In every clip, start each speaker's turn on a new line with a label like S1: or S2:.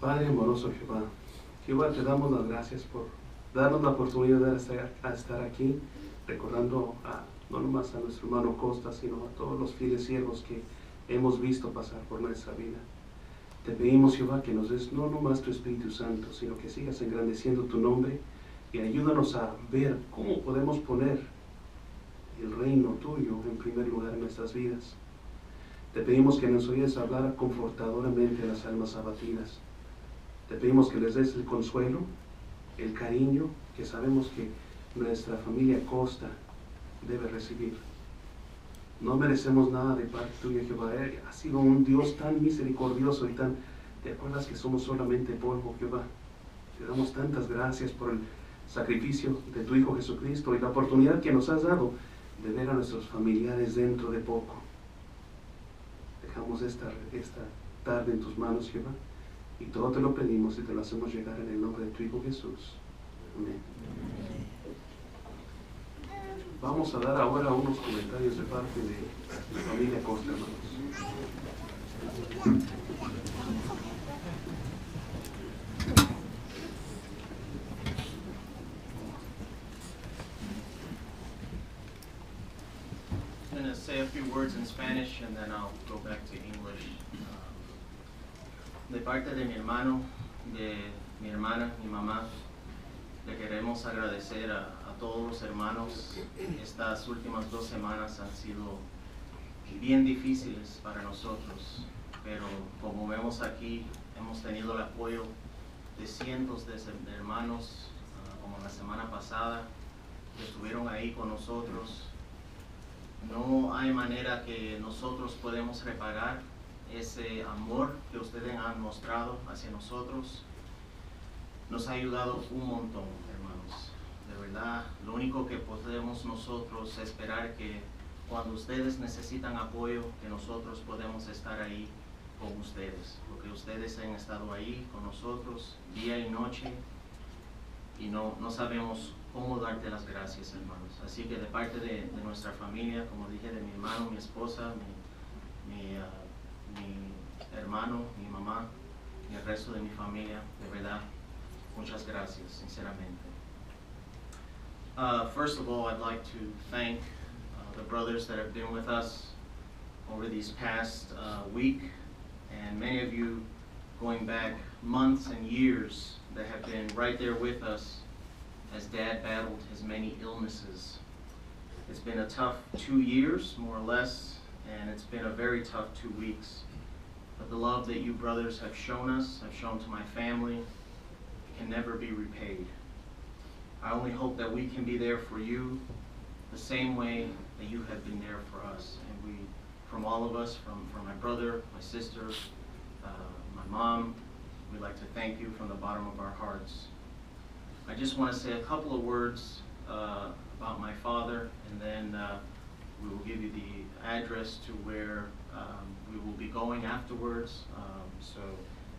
S1: Padre amoroso Jehová, Jehová, te damos las gracias por darnos la oportunidad de estar aquí, recordando no nomás a nuestro hermano Costa, sino a todos los fieles siervos que hemos visto pasar por nuestra vida. Te pedimos, Jehová, que nos des no nomás tu Espíritu Santo, sino que sigas engrandeciendo tu nombre y ayúdanos a ver cómo podemos poner el reino tuyo en primer lugar en nuestras vidas. Te pedimos que nos oyes hablar confortadoramente a las almas abatidas. Te pedimos que les des el consuelo, el cariño que sabemos que nuestra familia Costa debe recibir. No merecemos nada de parte tuya, Jehová. Has sido un Dios tan misericordioso y tan... ¿Te acuerdas que somos solamente polvo, Jehová? Te damos tantas gracias por el sacrificio de tu Hijo Jesucristo y la oportunidad que nos has dado de ver a nuestros familiares dentro de poco. Dejamos esta tarde en tus manos, Jehová, y todo te lo pedimos y te lo hacemos llegar en el nombre de tu Hijo Jesús. Amén. Vamos a dar ahora unos comentarios de parte de la familia Costa, hermanos.
S2: I'm going to say a few words in Spanish and then I'll go back to English. De parte de mi hermano, de mi hermana, mi mamá, le queremos agradecer a todos los hermanos. Estas últimas 2 semanas han sido bien difíciles para nosotros, pero como vemos aquí, hemos tenido el apoyo de cientos de hermanos, como la semana pasada, que estuvieron ahí con nosotros. No hay manera que nosotros podemos reparar ese amor que ustedes han mostrado hacia nosotros. Nos ha ayudado un montón, hermanos. De verdad, lo único que podemos nosotros esperar que cuando ustedes necesitan apoyo, que nosotros podemos estar ahí con ustedes. Porque ustedes han estado ahí con nosotros día y noche y no sabemos cómo darte las gracias, hermanos. Así que de parte de nuestra familia, como dije, de mi hermano, mi esposa, mi hermano, mi mamá y el resto de mi familia, de verdad, muchas gracias, sinceramente. First of all, I'd like to thank the brothers that have been with us over these past week, and many of you going back months and years that have been right there with us as Dad battled his many illnesses. It's been a tough 2 years, more or less, and it's been a very tough 2 weeks. But the love that you brothers have shown us, have shown to my family, can never be repaid. I only hope that we can be there for you the same way that you have been there for us. And we, from all of us, from my brother, my sister, my mom, we'd like to thank you from the bottom of our hearts. I just want to say a couple of words about my father, and then we will give you the address to where we will be going afterwards. So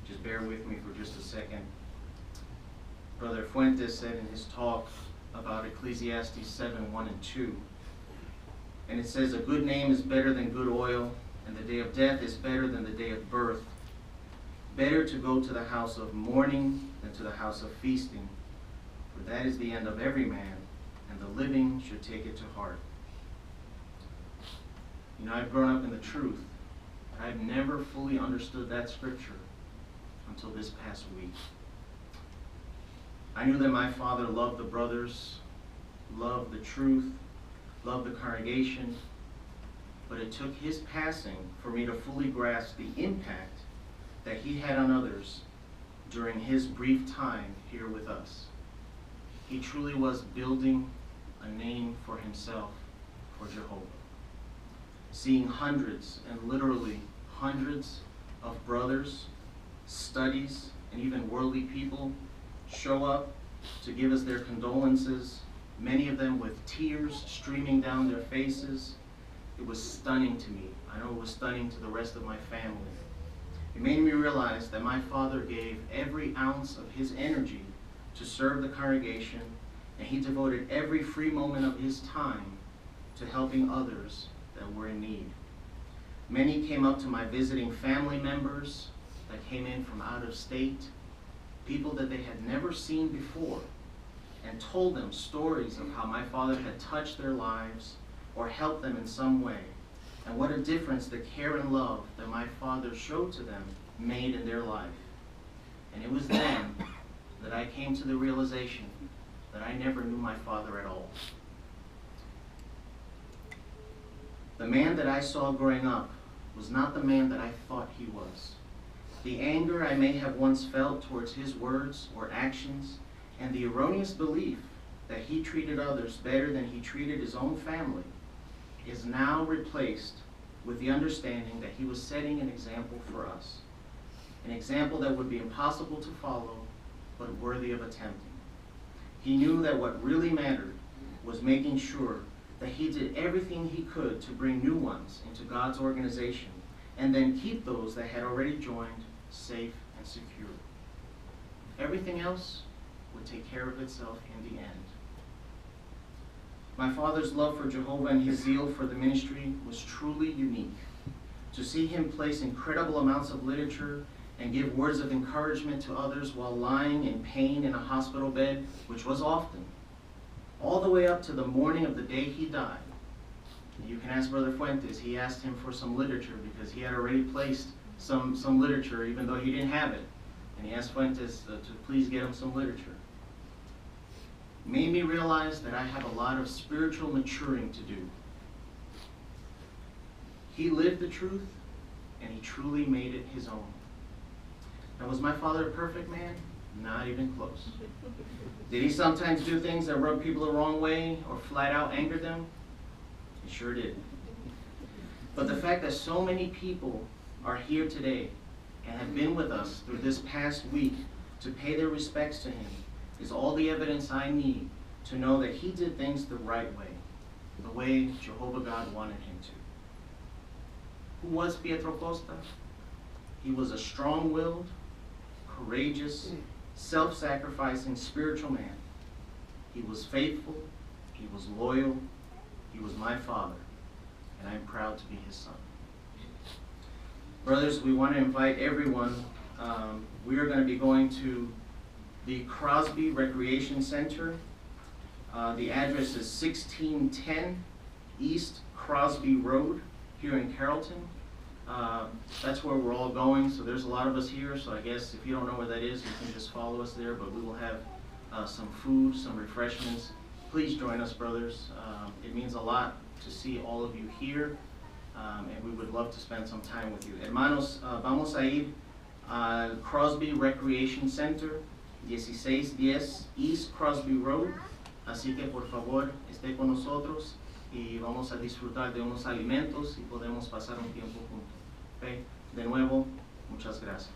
S2: just bear with me for just a second. Brother Fuentes said in his talk about Ecclesiastes 7:1 and 2, and it says, "A good name is better than good oil, and the day of death is better than the day of birth. Better to go to the house of mourning than to the house of feasting, for that is the end of every man, and the living should take it to heart." You know, I've grown up in the truth, but I've never fully understood that scripture until this past week. I knew that my father loved the brothers, loved the truth, loved the congregation, but it took his passing for me to fully grasp the impact that he had on others during his brief time here with us. He truly was building a name for himself, for Jehovah. Seeing hundreds, and literally hundreds of brothers, studies, and even worldly people show up to give us their condolences, many of them with tears streaming down their faces. It was stunning to me. I know it was stunning to the rest of my family. It made me realize that my father gave every ounce of his energy to serve the congregation, and he devoted every free moment of his time to helping others that were in need. Many came up to my visiting family members that came in from out of state people that they had never seen before, and told them stories of how my father had touched their lives or helped them in some way, and what a difference the care and love that my father showed to them made in their life. And it was then that I came to the realization that I never knew my father at all. The man that I saw growing up was not the man that I thought he was. The anger I may have once felt towards his words or actions, and the erroneous belief that he treated others better than he treated his own family, is now replaced with the understanding that he was setting an example for us. An example that would be impossible to follow, but worthy of attempting. He knew that what really mattered was making sure that he did everything he could to bring new ones into God's organization, and then keep those that had already joined safe and secure. Everything else would take care of itself in the end. My father's love for Jehovah and his zeal for the ministry was truly unique. To see him place incredible amounts of literature and give words of encouragement to others while lying in pain in a hospital bed, which was often, all the way up to the morning of the day he died. You can ask Brother Fuentes. He asked him for some literature because he had already placed some literature even though he didn't have it. And he asked Fuentes to please get him some literature. Made me realize that I have a lot of spiritual maturing to do. He lived the truth, and he truly made it his own. Now, was my father a perfect man? Not even close. Did he sometimes do things that rubbed people the wrong way or flat out angered them? He sure did. But the fact that so many people are here today and have been with us through this past week to pay their respects to him is all the evidence I need to know that he did things the right way, the way Jehovah God wanted him to. Who was Pietro Costa? He was a strong-willed, courageous, self-sacrificing spiritual man. He was faithful, he was loyal, he was my father, and I'm proud to be his son. Brothers, we want to invite everyone. We are going to be going to the Crosby Recreation Center. The address is 1610 East Crosby Road here in Carrollton. That's where we're all going, so there's a lot of us here, so I guess if you don't know where that is, you can just follow us there, but we will have some food, some refreshments. Please join us, brothers. It means a lot to see all of you here, and we would love to spend some time with you. Hermanos, vamos a ir al Crosby Recreation Center, 1610 East Crosby Road, así que por favor esté con nosotros y vamos a disfrutar de unos alimentos y podemos pasar un tiempo juntos. Okay? De nuevo, muchas gracias.